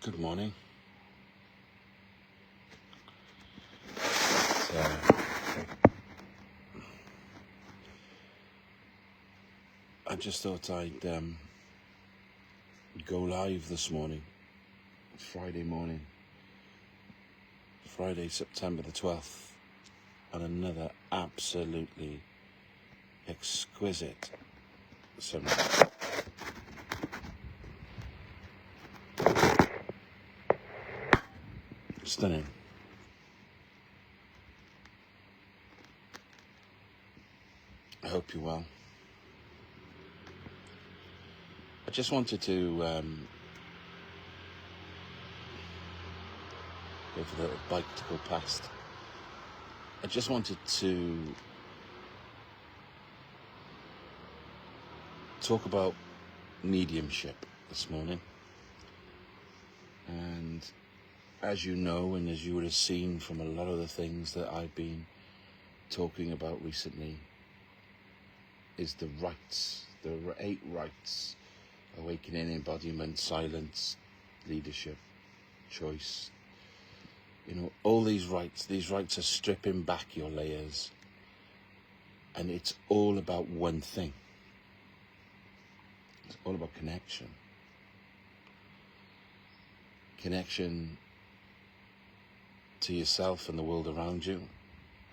Good morning. I just thought I'd go live this morning, Friday morning, Friday, September the 12th, on another absolutely exquisite sunrise. Stunning. I hope you're well. I just wanted to go for the little bike to go past. I just wanted to talk about mediumship this morning. And as you know, and as you would have seen from a lot of the things that I've been talking about recently, is the rights, the 8 rights: awakening, embodiment, silence, leadership, choice. You know, all these rights are stripping back your layers, and it's all about one thing. It's all about connection. Connection to yourself and the world around you,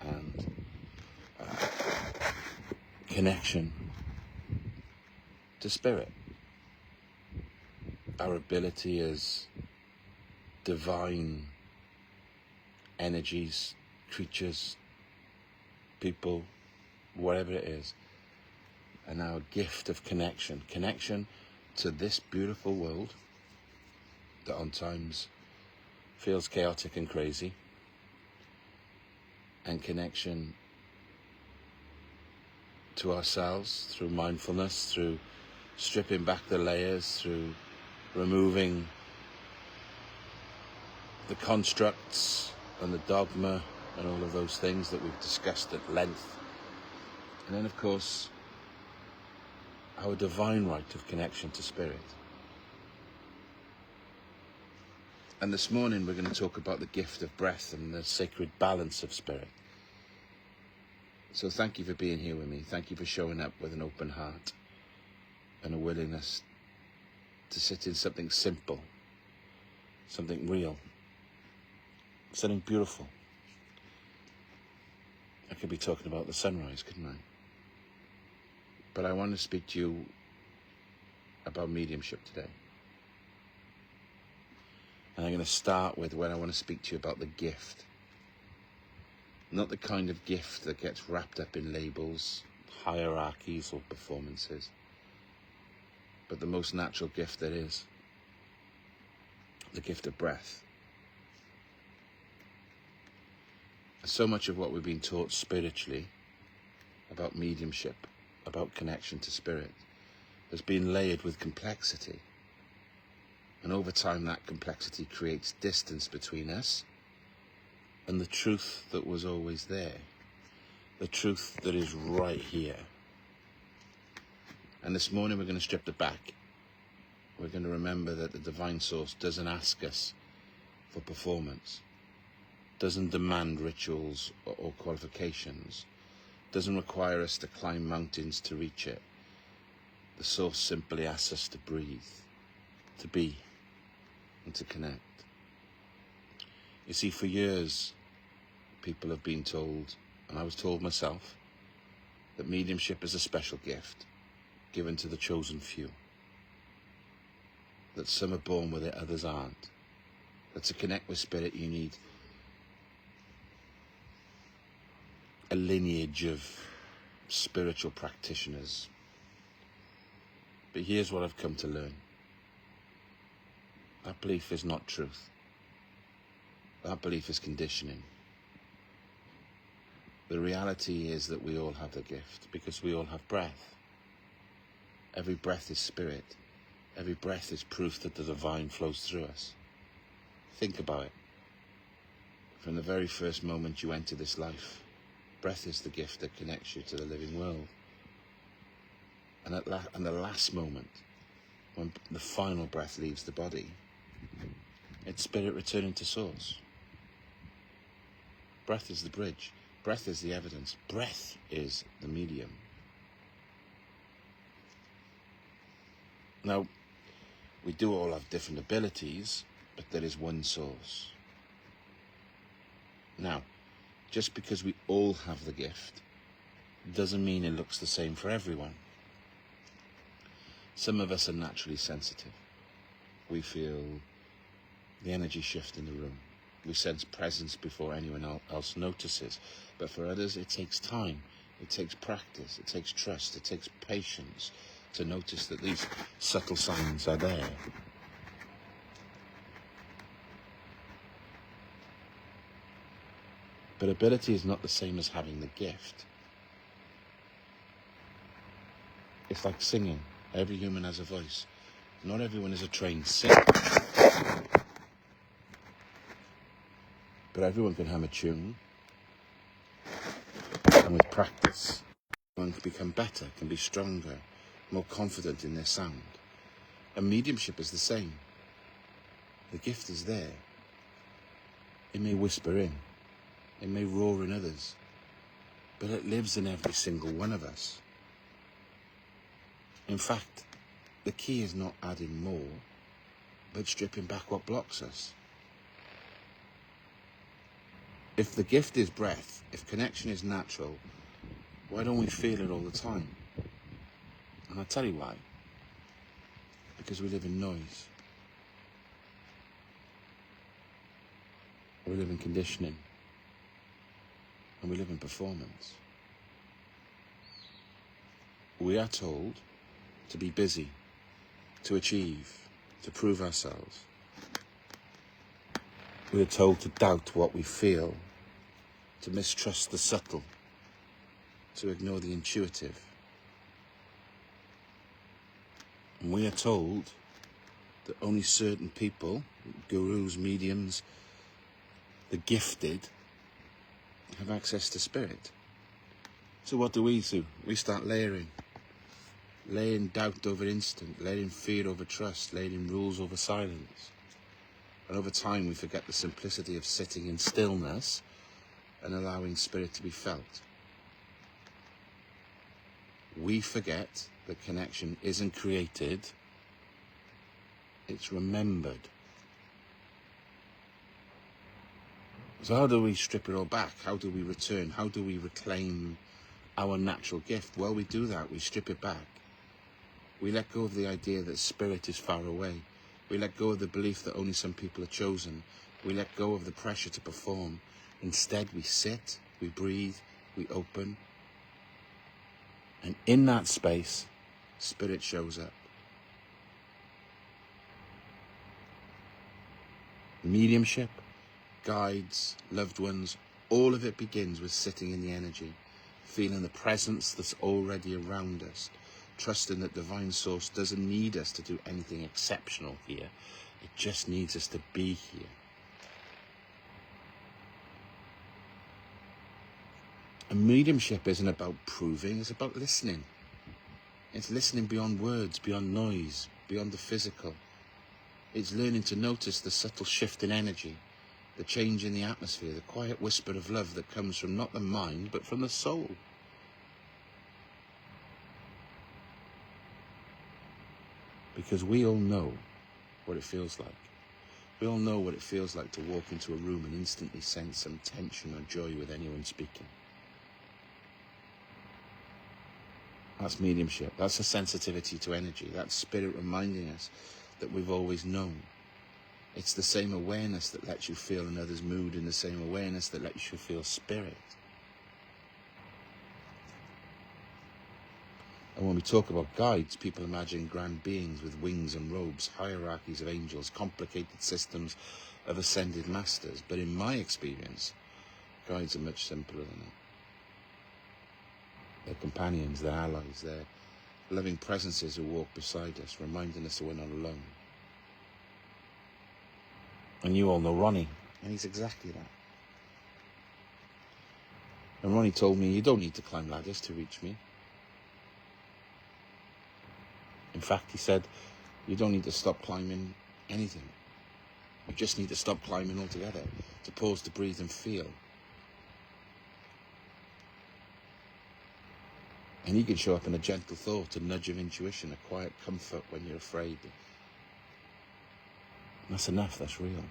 and connection to spirit. Our ability as divine energies, creatures, people, whatever it is, and our gift of connection to this beautiful world that on times feels chaotic and crazy, and connection to ourselves through mindfulness, through stripping back the layers, through removing the constructs and the dogma and all of those things that we've discussed at length. And then, of course, our divine right of connection to spirit. And this morning we're going to talk about the gift of breath and the sacred balance of spirit. So thank you for being here with me. Thank you for showing up with an open heart and a willingness to sit in something simple, something real, something beautiful. I could be talking about the sunrise, couldn't I? But I want to speak to you about mediumship today. And I'm going to start with when I want to speak to you about the gift. Not the kind of gift that gets wrapped up in labels, hierarchies, or performances, but the most natural gift there is, the gift of breath. So much of what we've been taught spiritually about mediumship, about connection to spirit, has been layered with complexity. And over time, that complexity creates distance between us and the truth that was always there, the truth that is right here. And this morning, we're going to strip it back. We're going to remember that the divine source doesn't ask us for performance, doesn't demand rituals or qualifications, doesn't require us to climb mountains to reach it. The source simply asks us to breathe, to be, and to connect. You see, for years, people have been told, and I was told myself, that mediumship is a special gift given to the chosen few. That some are born with it, others aren't. That to connect with spirit, you need a lineage of spiritual practitioners. But here's what I've come to learn. That belief is not truth. That belief is conditioning. The reality is that we all have the gift because we all have breath. Every breath is spirit. Every breath is proof that the divine flows through us. Think about it. From the very first moment you enter this life, breath is the gift that connects you to the living world. And at the last moment, when the final breath leaves the body, It's spirit returning to source. Breath is the bridge. Breath is the evidence. Breath is the medium. Now, we do all have different abilities, but there is one source. Now, just because we all have the gift doesn't mean it looks the same for everyone. Some of us are naturally sensitive. We feel the energy shift in the room. We sense presence before anyone else notices. But for others, it takes time. It takes practice. It takes trust. It takes patience to notice that these subtle signs are there. But ability is not the same as having the gift. It's like singing. Every human has a voice. Not everyone is a trained singer. But everyone can hum a tune. And with practice, one can become better, can be stronger, more confident in their sound. And mediumship is the same. The gift is there. It may whisper in. It may roar in others. But it lives in every single one of us. In fact, the key is not adding more, but stripping back what blocks us. If the gift is breath, if connection is natural, why don't we feel it all the time? And I'll tell you why. Because we live in noise. We live in conditioning. And we live in performance. We are told to be busy, to achieve, to prove ourselves. We are told to doubt what we feel, to mistrust the subtle, to ignore the intuitive. And we are told that only certain people, gurus, mediums, the gifted, have access to spirit. So what do? We start layering doubt over instinct, layering fear over trust, layering rules over silence. And over time we forget the simplicity of sitting in stillness and allowing spirit to be felt. We forget that connection isn't created, it's remembered. So how do we strip it all back? How do we return? How do we reclaim our natural gift? Well, we do that. We strip it back. We let go of the idea that spirit is far away. We let go of the belief that only some people are chosen. We let go of the pressure to perform. Instead, we sit, we breathe, we open. And in that space, spirit shows up. Mediumship, guides, loved ones, all of it begins with sitting in the energy, feeling the presence that's already around us, trusting that divine source doesn't need us to do anything exceptional here. It just needs us to be here. And mediumship isn't about proving, it's about listening. It's listening beyond words, beyond noise, beyond the physical. It's learning to notice the subtle shift in energy, the change in the atmosphere, the quiet whisper of love that comes from not the mind, but from the soul. Because we all know what it feels like. We all know what it feels like to walk into a room and instantly sense some tension or joy with anyone speaking. That's mediumship. That's a sensitivity to energy. That's spirit reminding us that we've always known. It's the same awareness that lets you feel another's mood and the same awareness that lets you feel spirit. And when we talk about guides, people imagine grand beings with wings and robes, hierarchies of angels, complicated systems of ascended masters. But in my experience, guides are much simpler than that. They're companions, they're allies, they're loving presences who walk beside us, reminding us that we're not alone. And you all know Ronnie, and he's exactly that. And Ronnie told me, you don't need to climb ladders to reach me. In fact, he said, you don't need to stop climbing anything. You just need to stop climbing altogether, to pause, to breathe and feel. And he can show up in a gentle thought, a nudge of intuition, a quiet comfort when you're afraid. And that's enough, that's real.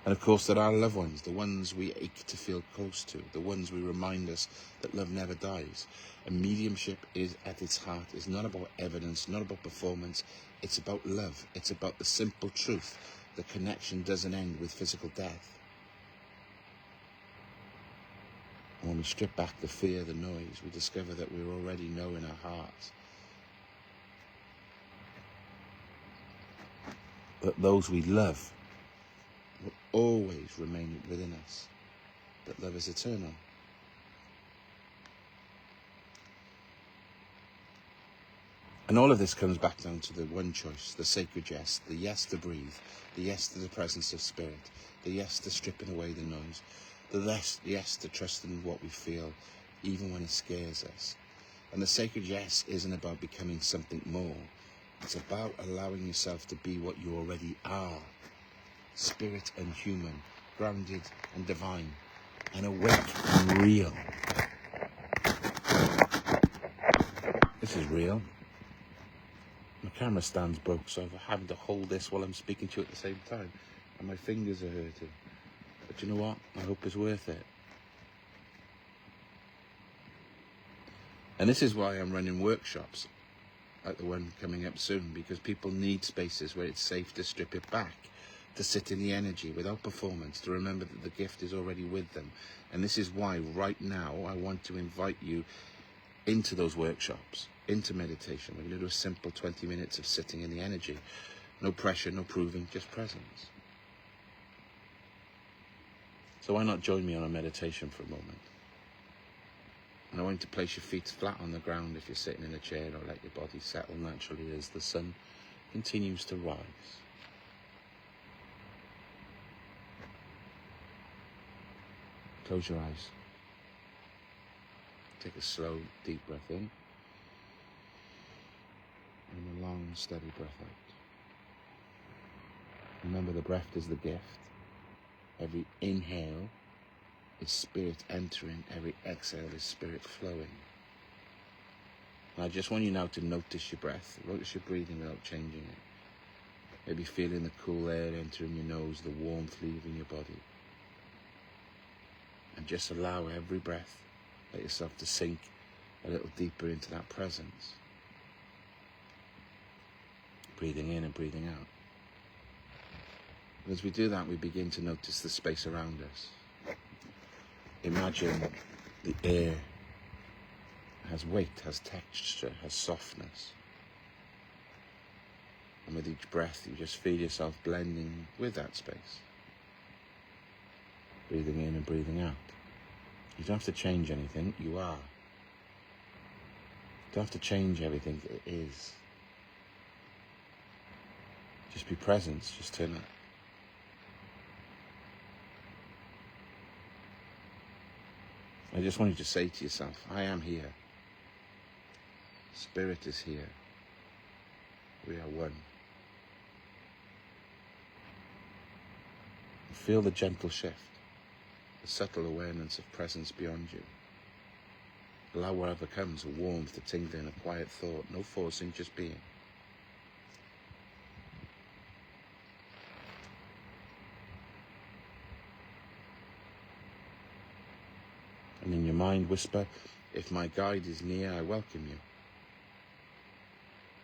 And of course, there are loved ones, the ones we ache to feel close to, the ones we remind us that love never dies. And mediumship is, at its heart, is not about evidence, not about performance. It's about love. It's about the simple truth that connection doesn't end with physical death. And when we strip back the fear, the noise, we discover that we already know in our hearts that those we love will always remain within us, that love is eternal. And all of this comes back down to the one choice, the sacred yes, the yes to breathe, the yes to the presence of spirit, the yes to stripping away the noise, the yes to trusting what we feel, even when it scares us. And the sacred yes isn't about becoming something more. It's about allowing yourself to be what you already are. Spirit and human, grounded and divine, and awake and real. This is real. My camera stand's broke, so I'm having to hold this while I'm speaking to you at the same time. And my fingers are hurting. But you know what? I hope it's worth it. And this is why I'm running workshops, like the one coming up soon, because people need spaces where it's safe to strip it back, to sit in the energy without performance, to remember that the gift is already with them. And this is why right now I want to invite you into those workshops, into meditation. We're going to do a simple 20 minutes of sitting in the energy. No pressure, no proving, just presence. So why not join me on a meditation for a moment? And I want you to place your feet flat on the ground if you're sitting in a chair, or let your body settle naturally as the sun continues to rise. Close your eyes. Take a slow, deep breath in. And a long, steady breath out. Remember, the breath is the gift. Every inhale is spirit entering. Every exhale is spirit flowing. And I just want you now to notice your breath. Notice your breathing without changing it. Maybe feeling the cool air entering your nose, the warmth leaving your body. And just allow every breath, let yourself to sink a little deeper into that presence. Breathing in and breathing out. And as we do that, we begin to notice the space around us. Imagine the air has weight, has texture, has softness. And with each breath, you just feel yourself blending with that space. Breathing in and breathing out. You don't have to change anything, you are. You don't have to change everything, it is. Just be present, just turn up. I just want you to say to yourself, I am here. Spirit is here. We are one. Feel the gentle shift, the subtle awareness of presence beyond you. Allow whatever comes, a warmth, a tingling, a quiet thought, no forcing, just being. And in your mind whisper, if my guide is near, I welcome you.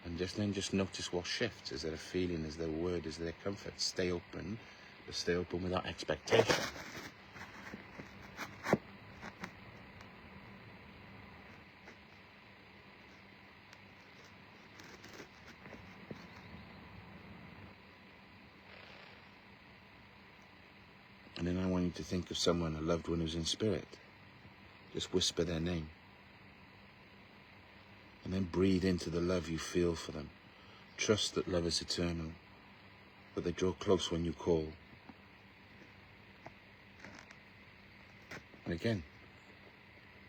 And then just notice what shifts. Is there a feeling? Is there a word? Is there comfort? Stay open, but stay open without expectation. And then I want you to think of someone, a loved one who's in spirit. Just whisper their name. And then breathe into the love you feel for them. Trust that love is eternal, that they draw close when you call. And again,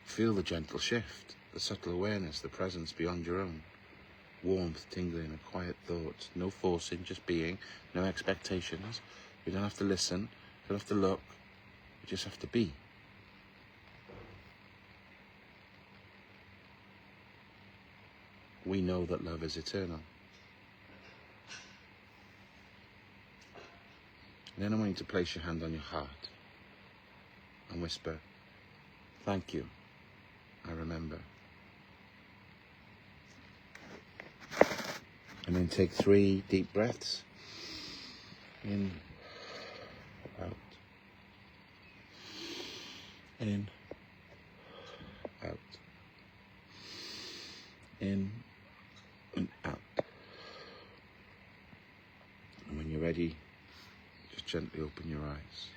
feel the gentle shift, the subtle awareness, the presence beyond your own. warmth, tingling, a quiet thought. No forcing, just being. No expectations. We don't have to listen. We don't have to look. We just have to be. We know that love is eternal. And then I want you to place your hand on your heart and whisper, thank you, I remember. And then take 3 deep breaths. In, out. In, out. In and out. And when you're ready, just gently open your eyes.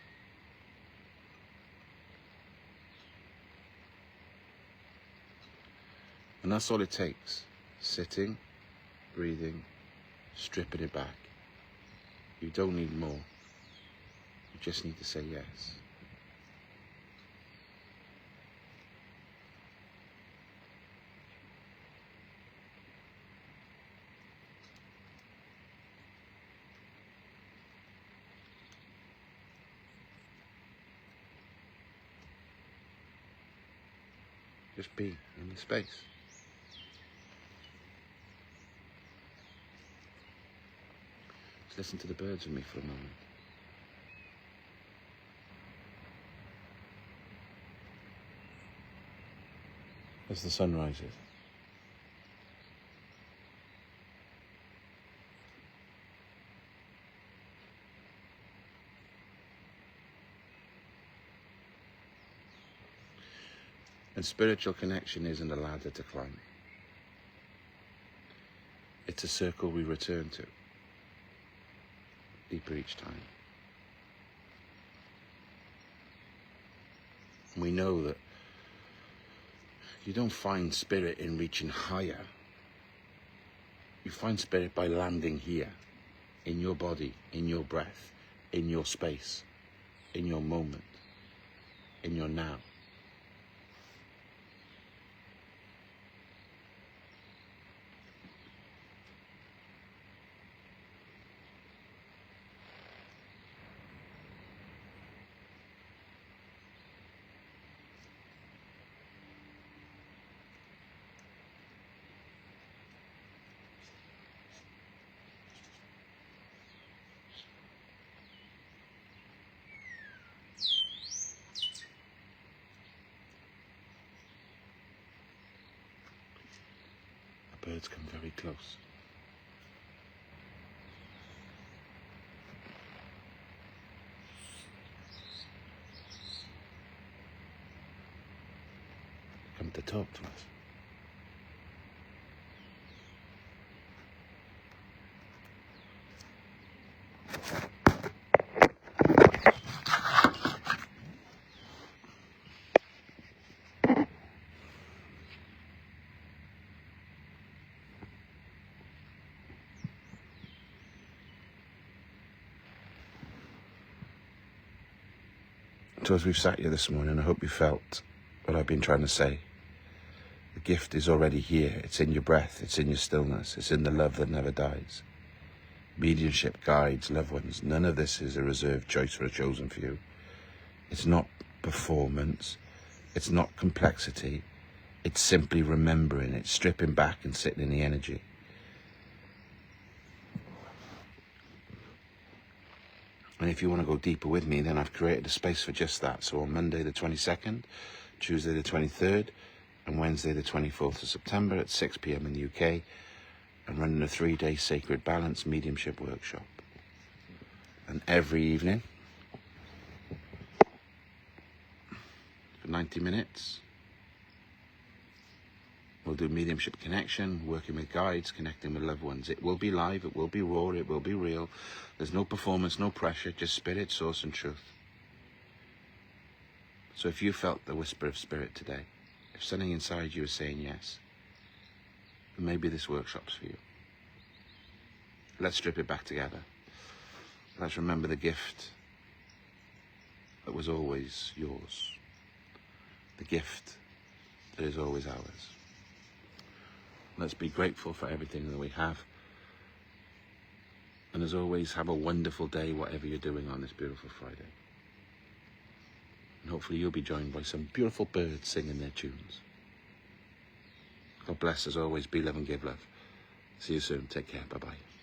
And that's all it takes. Sitting, breathing, stripping it back. You don't need more. You just need to say yes. Just be in the space. Just listen to the birds with me for a moment. As the sun rises. And spiritual connection isn't a ladder to climb. It's a circle we return to, deeper each time. And we know that you don't find spirit in reaching higher. You find spirit by landing here, in your body, in your breath, in your space, in your moment, in your now. Birds come very close. Come to talk to us. So as we've sat here this morning, I hope you felt what I've been trying to say. The gift is already here. It's in your breath. It's in your stillness. It's in the love that never dies. Mediumship, guides, loved ones. None of this is a reserved choice or a chosen few. It's not performance. It's not complexity. It's simply remembering. It's stripping back and sitting in the energy. And if you want to go deeper with me, then I've created a space for just that. So on Monday the 22nd, Tuesday the 23rd, and Wednesday the 24th of September at 6 p.m. in the UK, I'm running a 3-day Sacred Balance Mediumship workshop. And every evening, for 90 minutes, we'll do mediumship connection, working with guides, connecting with loved ones. It will be live, it will be raw, it will be real. There's no performance, no pressure, just spirit, source and truth. So if you felt the whisper of spirit today, if something inside you is saying yes, then maybe this workshop's for you. Let's strip it back together. Let's remember the gift that was always yours. The gift that is always ours. Let's be grateful for everything that we have. And as always, have a wonderful day, whatever you're doing on this beautiful Friday. And hopefully you'll be joined by some beautiful birds singing their tunes. God bless as always. Be love and give love. See you soon. Take care. Bye-bye.